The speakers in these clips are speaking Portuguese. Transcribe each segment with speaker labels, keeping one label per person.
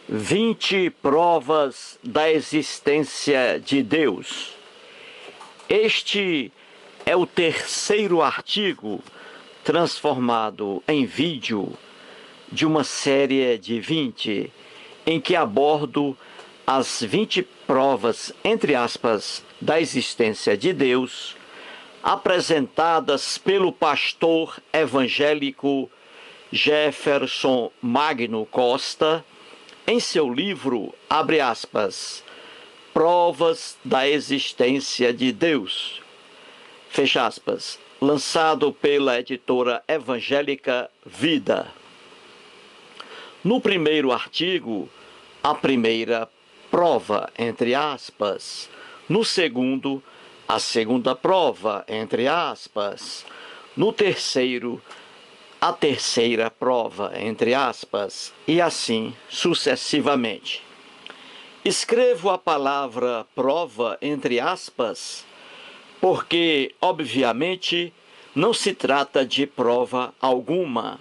Speaker 1: 20 provas da existência de Deus. Este é o terceiro artigo transformado em vídeo de uma série de 20, em que abordo as 20 provas, entre aspas, da existência de Deus, apresentadas pelo pastor evangélico Jefferson Magno Costa, em seu livro, abre aspas, Provas da Existência de Deus, fecha aspas, lançado pela editora evangélica Vida. No primeiro artigo, a primeira prova, entre aspas. No segundo, a segunda prova, entre aspas. No terceiro, a terceira prova, entre aspas, e assim sucessivamente. Escrevo a palavra prova, entre aspas, porque, obviamente, não se trata de prova alguma.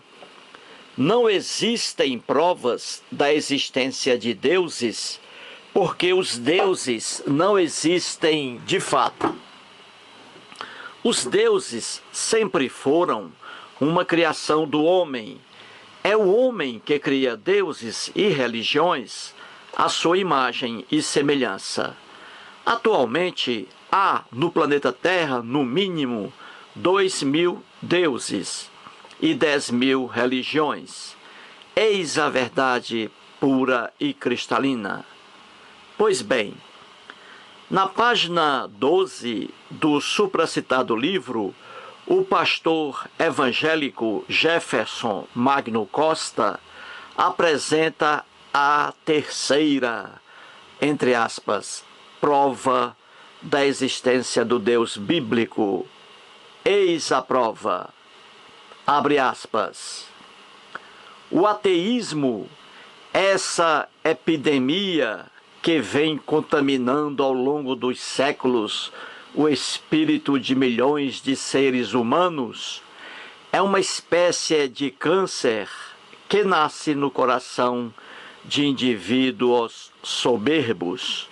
Speaker 1: Não existem provas da existência de deuses, porque os deuses não existem de fato. Os deuses sempre foram uma criação do homem. É o homem que cria deuses e religiões à sua imagem e semelhança. Atualmente, há no planeta Terra, no mínimo, 2.000 deuses e 10.000 religiões. Eis a verdade pura e cristalina. Pois bem, na página 12 do supracitado livro, o pastor evangélico Jefferson Magno Costa apresenta a terceira, entre aspas, prova da existência do Deus bíblico. Eis a prova. Abre aspas. O ateísmo, essa epidemia que vem contaminando ao longo dos séculos o espírito de milhões de seres humanos, é uma espécie de câncer que nasce no coração de indivíduos soberbos,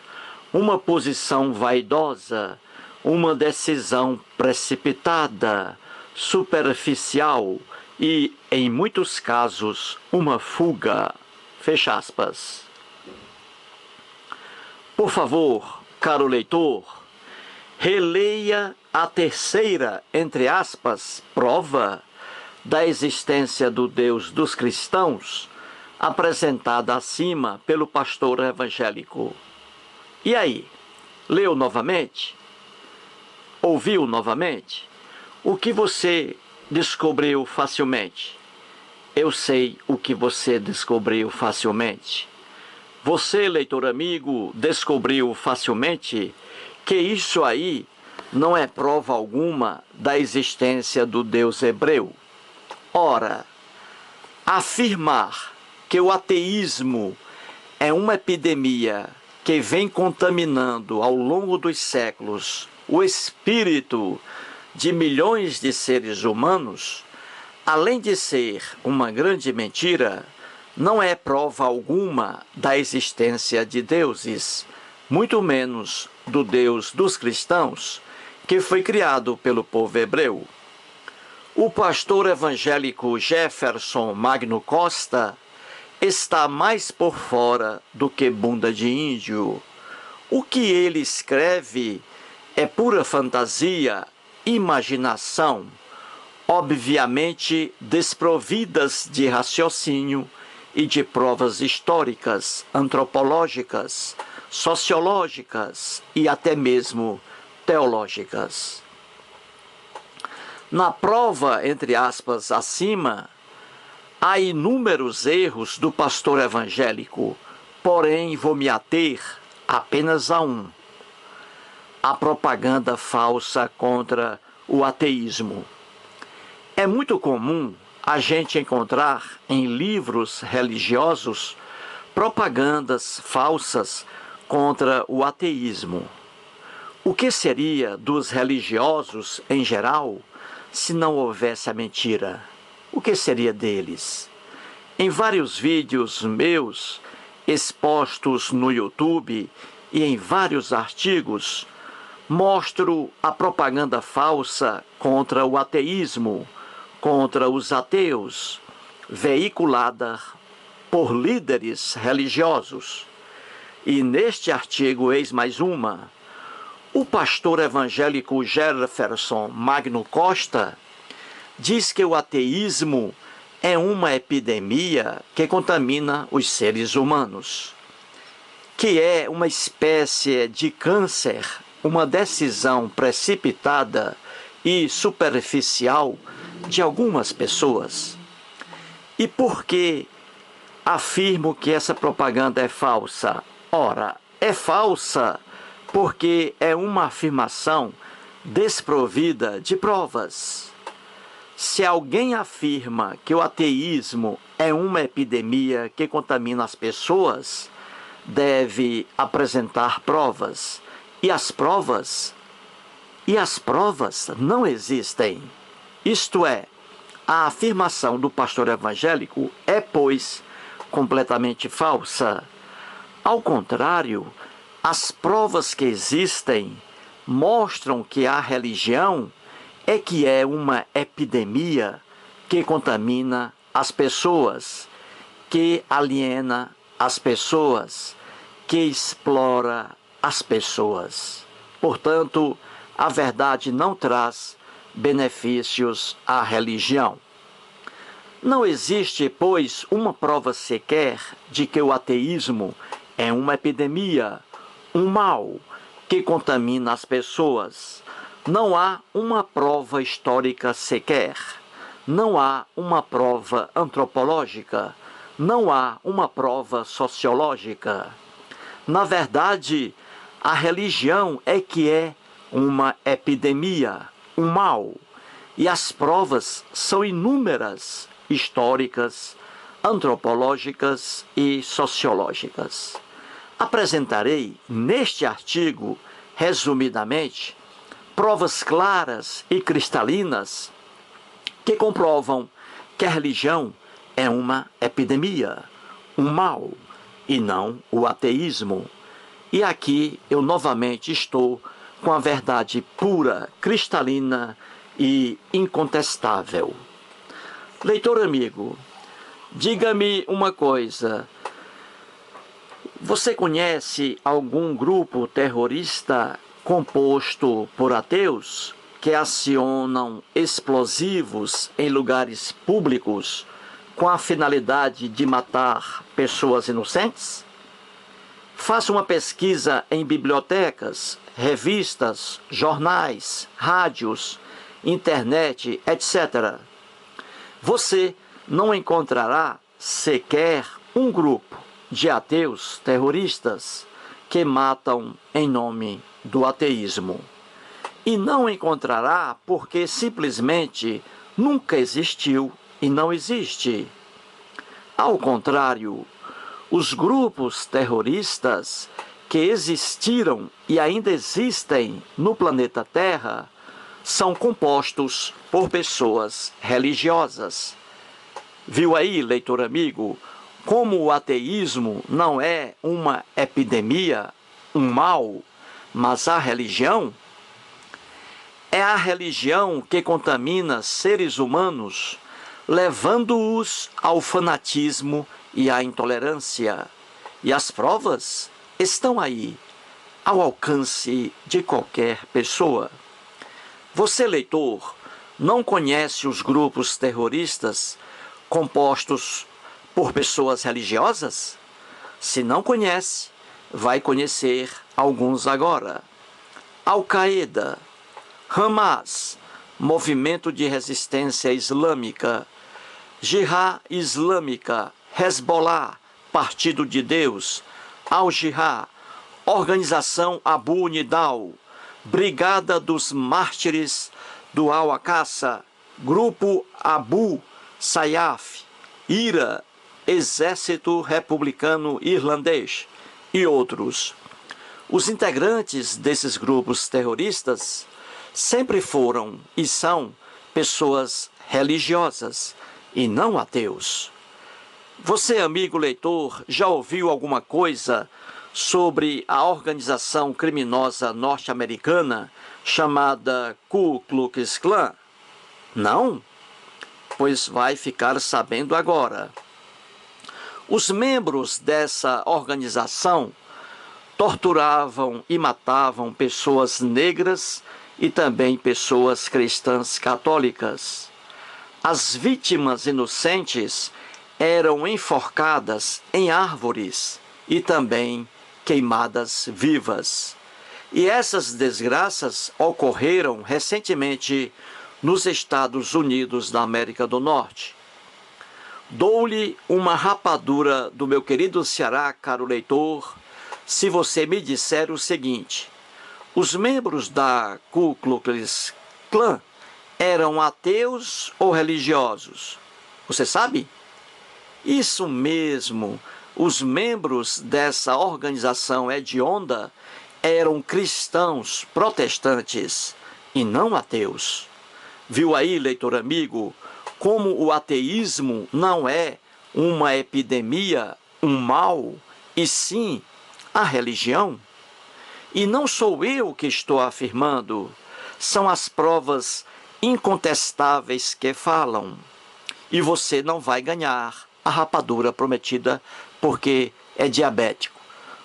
Speaker 1: uma posição vaidosa, uma decisão precipitada, superficial e, em muitos casos, uma fuga. Fecha aspas. Por favor, caro leitor, releia a terceira, entre aspas, prova da existência do Deus dos cristãos, apresentada acima pelo pastor evangélico. E aí, leu novamente? Ouviu novamente? O que você descobriu facilmente? Eu sei o que você descobriu facilmente. Você, leitor amigo, descobriu facilmente que isso aí não é prova alguma da existência do Deus hebreu. Ora, afirmar que o ateísmo é uma epidemia que vem contaminando ao longo dos séculos o espírito de milhões de seres humanos, além de ser uma grande mentira, não é prova alguma da existência de deuses, muito menos do Deus dos cristãos, que foi criado pelo povo hebreu. O pastor evangélico Jefferson Magno Costa está mais por fora do que bunda de índio. O que ele escreve é pura fantasia, imaginação, obviamente desprovidas de raciocínio e de provas históricas, antropológicas, sociológicas e até mesmo teológicas. Na prova, entre aspas, acima, há inúmeros erros do pastor evangélico, porém vou me ater apenas a um: a propaganda falsa contra o ateísmo. É muito comum a gente encontrar em livros religiosos propagandas falsas contra o ateísmo. O que seria dos religiosos em geral se não houvesse a mentira? O que seria deles? Em vários vídeos meus, expostos no YouTube e em vários artigos, mostro a propaganda falsa contra o ateísmo, contra os ateus, veiculada por líderes religiosos. E neste artigo, eis mais uma: o pastor evangélico Jefferson Magno Costa diz que o ateísmo é uma epidemia que contamina os seres humanos, que é uma espécie de câncer, uma decisão precipitada e superficial de algumas pessoas. E por que afirmo que essa propaganda é falsa? Ora, é falsa porque é uma afirmação desprovida de provas. Se alguém afirma que o ateísmo é uma epidemia que contamina as pessoas, deve apresentar provas. E as provas não existem. Isto é, a afirmação do pastor evangélico é, pois, completamente falsa. Ao contrário, as provas que existem mostram que a religião é que é uma epidemia que contamina as pessoas, que aliena as pessoas, que explora as pessoas. Portanto, a verdade não traz benefícios à religião. Não existe, pois, uma prova sequer de que o ateísmo é uma epidemia, um mal que contamina as pessoas. Não há uma prova histórica sequer. Não há uma prova antropológica. Não há uma prova sociológica. Na verdade, a religião é que é uma epidemia, um mal. E as provas são inúmeras, históricas, antropológicas e sociológicas. Apresentarei neste artigo, resumidamente, provas claras e cristalinas que comprovam que a religião é uma epidemia, um mal, e não o ateísmo. E aqui eu novamente estou com a verdade pura, cristalina e incontestável. Leitor amigo, diga-me uma coisa: você conhece algum grupo terrorista composto por ateus que acionam explosivos em lugares públicos com a finalidade de matar pessoas inocentes? Faça uma pesquisa em bibliotecas, revistas, jornais, rádios, internet, etc. Você não encontrará sequer um grupo de ateus terroristas que matam em nome do ateísmo. E não encontrará porque simplesmente nunca existiu e não existe. Ao contrário, os grupos terroristas que existiram e ainda existem no planeta Terra são compostos por pessoas religiosas. Viu aí, leitor amigo, como o ateísmo não é uma epidemia, um mal, mas a religião? É a religião que contamina seres humanos, levando-os ao fanatismo e à intolerância. E as provas estão aí, ao alcance de qualquer pessoa. Você, leitor, não conhece os grupos terroristas compostos por pessoas religiosas? Se não conhece, vai conhecer alguns agora. Al-Qaeda, Hamas, Movimento de Resistência Islâmica, Jihad Islâmica, Hezbollah, Partido de Deus, Al-Jihad, Organização Abu Nidal, Brigada dos Mártires do Al-Aqsa, Grupo Abu Sayyaf, IRA, Exército Republicano Irlandês e outros. Os integrantes desses grupos terroristas sempre foram e são pessoas religiosas e não ateus. Você, amigo leitor, já ouviu alguma coisa sobre a organização criminosa norte-americana chamada Ku Klux Klan? Não? Pois vai ficar sabendo agora. Os membros dessa organização torturavam e matavam pessoas negras e também pessoas cristãs católicas. As vítimas inocentes eram enforcadas em árvores e também queimadas vivas. E essas desgraças ocorreram recentemente nos Estados Unidos da América do Norte. Dou-lhe uma rapadura do meu querido Ceará, caro leitor, se você me disser o seguinte: os membros da Ku Klux Klan eram ateus ou religiosos? Você sabe? Isso mesmo, os membros dessa organização hedionda eram cristãos protestantes e não ateus. Viu aí, leitor amigo, como o ateísmo não é uma epidemia, um mal, e sim a religião? E não sou eu que estou afirmando, são as provas incontestáveis que falam. E você não vai ganhar a rapadura prometida porque é diabético.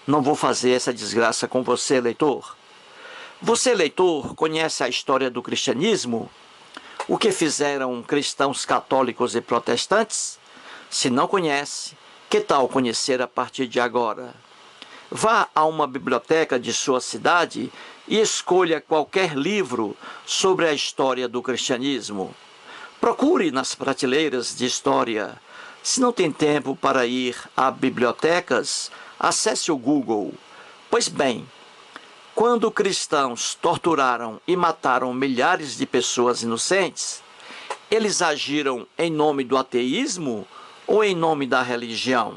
Speaker 1: Não vou fazer essa desgraça com você, leitor. Você, leitor, conhece a história do cristianismo? O que fizeram cristãos católicos e protestantes? Se não conhece, que tal conhecer a partir de agora? Vá a uma biblioteca de sua cidade e escolha qualquer livro sobre a história do cristianismo. Procure nas prateleiras de história. Se não tem tempo para ir a bibliotecas, acesse o Google. Pois bem, quando cristãos torturaram e mataram milhares de pessoas inocentes, eles agiram em nome do ateísmo ou em nome da religião?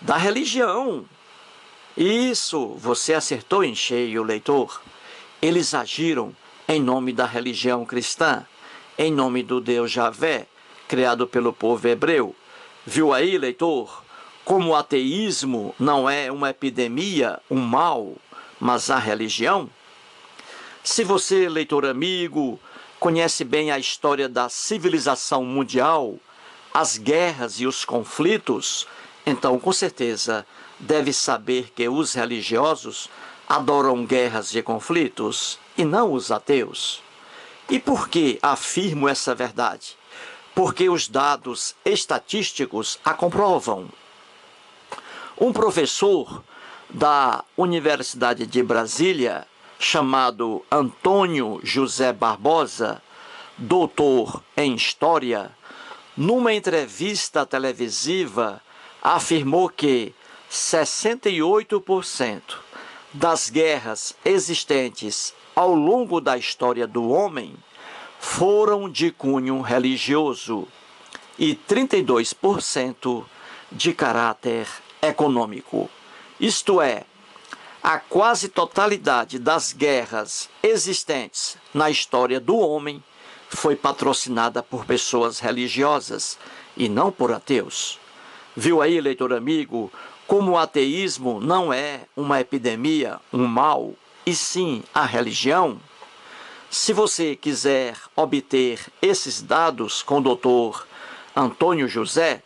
Speaker 1: Da religião. Isso, você acertou em cheio, leitor. Eles agiram em nome da religião cristã, em nome do Deus Javé, criado pelo povo hebreu. Viu aí, leitor, como o ateísmo não é uma epidemia, um mal, mas a religião? Se você, leitor amigo, conhece bem a história da civilização mundial, as guerras e os conflitos, então com certeza deve saber que os religiosos adoram guerras e conflitos e não os ateus. E por que afirmo essa verdade? Porque os dados estatísticos a comprovam. Um professor da Universidade de Brasília, chamado Antônio José Barbosa, doutor em História, numa entrevista televisiva, afirmou que 68% das guerras existentes ao longo da história do homem foram de cunho religioso e 32% de caráter econômico. Isto é, a quase totalidade das guerras existentes na história do homem foi patrocinada por pessoas religiosas e não por ateus. Viu aí, leitor amigo, como o ateísmo não é uma epidemia, um mal, e sim a religião? Se você quiser obter esses dados com o doutor Antônio José,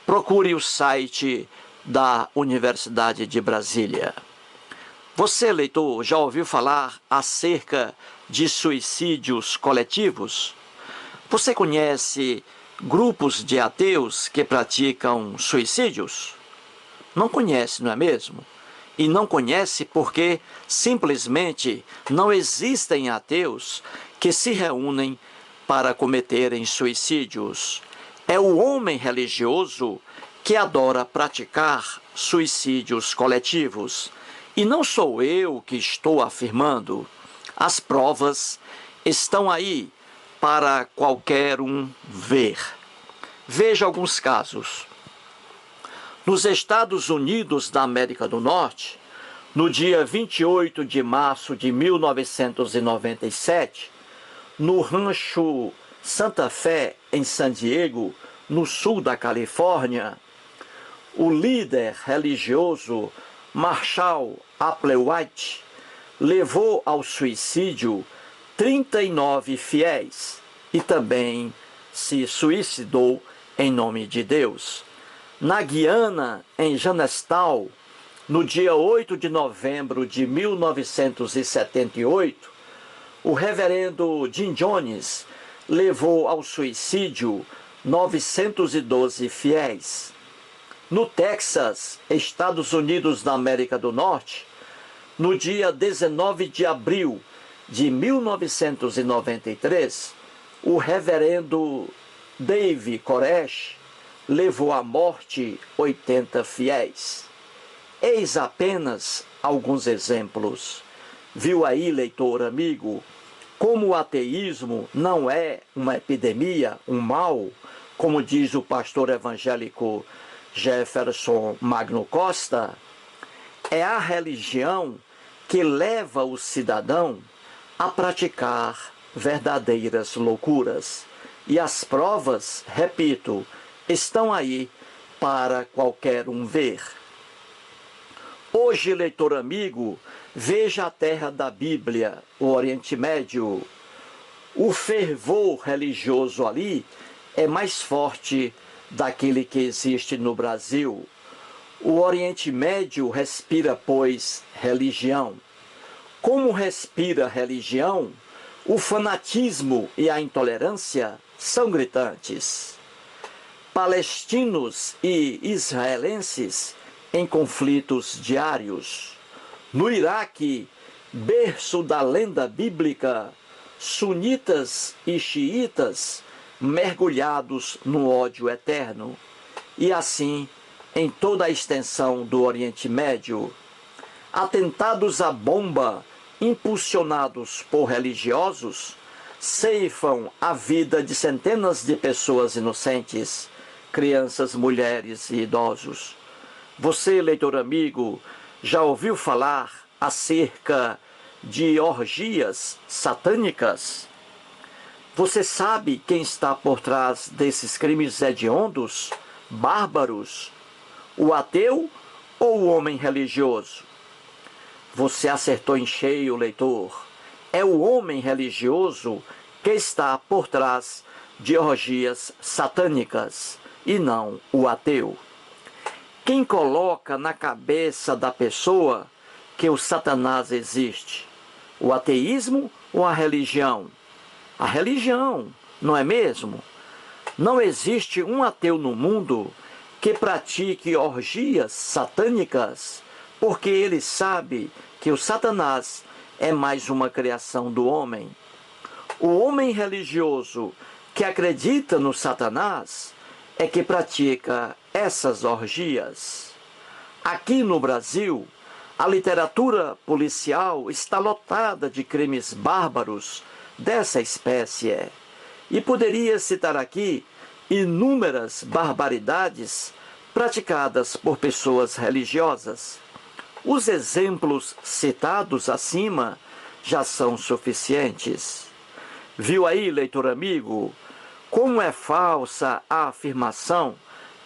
Speaker 1: procure o site da Universidade de Brasília. Você, leitor, já ouviu falar acerca de suicídios coletivos? Você conhece grupos de ateus que praticam suicídios? Não conhece, não é mesmo? E não conhece porque simplesmente não existem ateus que se reúnem para cometerem suicídios. É o homem religioso que adora praticar suicídios coletivos. E não sou eu que estou afirmando. As provas estão aí para qualquer um ver. Veja alguns casos. Nos Estados Unidos da América do Norte, no dia 28 de março de 1997, no Rancho Santa Fé, em San Diego, no sul da Califórnia, o líder religioso Marshall Applewhite levou ao suicídio 39 fiéis e também se suicidou em nome de Deus. Na Guiana, em Jamestown, no dia 8 de novembro de 1978, o reverendo Jim Jones levou ao suicídio 912 fiéis. No Texas, Estados Unidos da América do Norte, no dia 19 de abril de 1993, o reverendo Dave Koresh levou à morte 80 fiéis. Eis apenas alguns exemplos. Viu aí, leitor amigo, como o ateísmo não é uma epidemia, um mal, como diz o pastor evangélico Jefferson Magno Costa? É a religião que leva o cidadão a praticar verdadeiras loucuras. E as provas, repito, estão aí para qualquer um ver. Hoje, leitor amigo, veja a terra da Bíblia, o Oriente Médio. O fervor religioso ali é mais forte daquele que existe no Brasil. O Oriente Médio respira, pois, religião. Como respira religião, o fanatismo e a intolerância são gritantes. Palestinos e israelenses em conflitos diários. No Iraque, berço da lenda bíblica, sunitas e xiitas mergulhados no ódio eterno. E assim, em toda a extensão do Oriente Médio, atentados à bomba impulsionados por religiosos ceifam a vida de centenas de pessoas inocentes, crianças, mulheres e idosos. Você, leitor amigo, já ouviu falar acerca de orgias satânicas? Você sabe quem está por trás desses crimes hediondos, bárbaros? O ateu ou o homem religioso? Você acertou em cheio, leitor. É o homem religioso que está por trás de orgias satânicas e não o ateu. Quem coloca na cabeça da pessoa que o Satanás existe? O ateísmo ou a religião? A religião, não é mesmo? Não existe um ateu no mundo que pratique orgias satânicas, porque ele sabe que o Satanás é mais uma criação do homem. O homem religioso que acredita no Satanás é que pratica essas orgias. Aqui no Brasil, a literatura policial está lotada de crimes bárbaros dessa espécie. E poderia citar aqui inúmeras barbaridades praticadas por pessoas religiosas. Os exemplos citados acima já são suficientes. Viu aí, leitor amigo, como é falsa a afirmação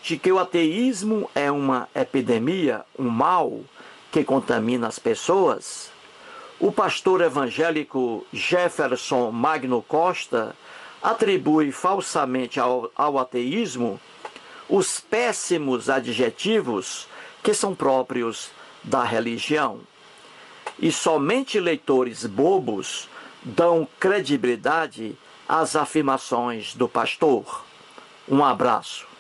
Speaker 1: de que o ateísmo é uma epidemia, um mal que contamina as pessoas? O pastor evangélico Jefferson Magno Costa atribui falsamente ao ateísmo os péssimos adjetivos que são próprios da religião. E somente leitores bobos dão credibilidade às afirmações do pastor. Um abraço.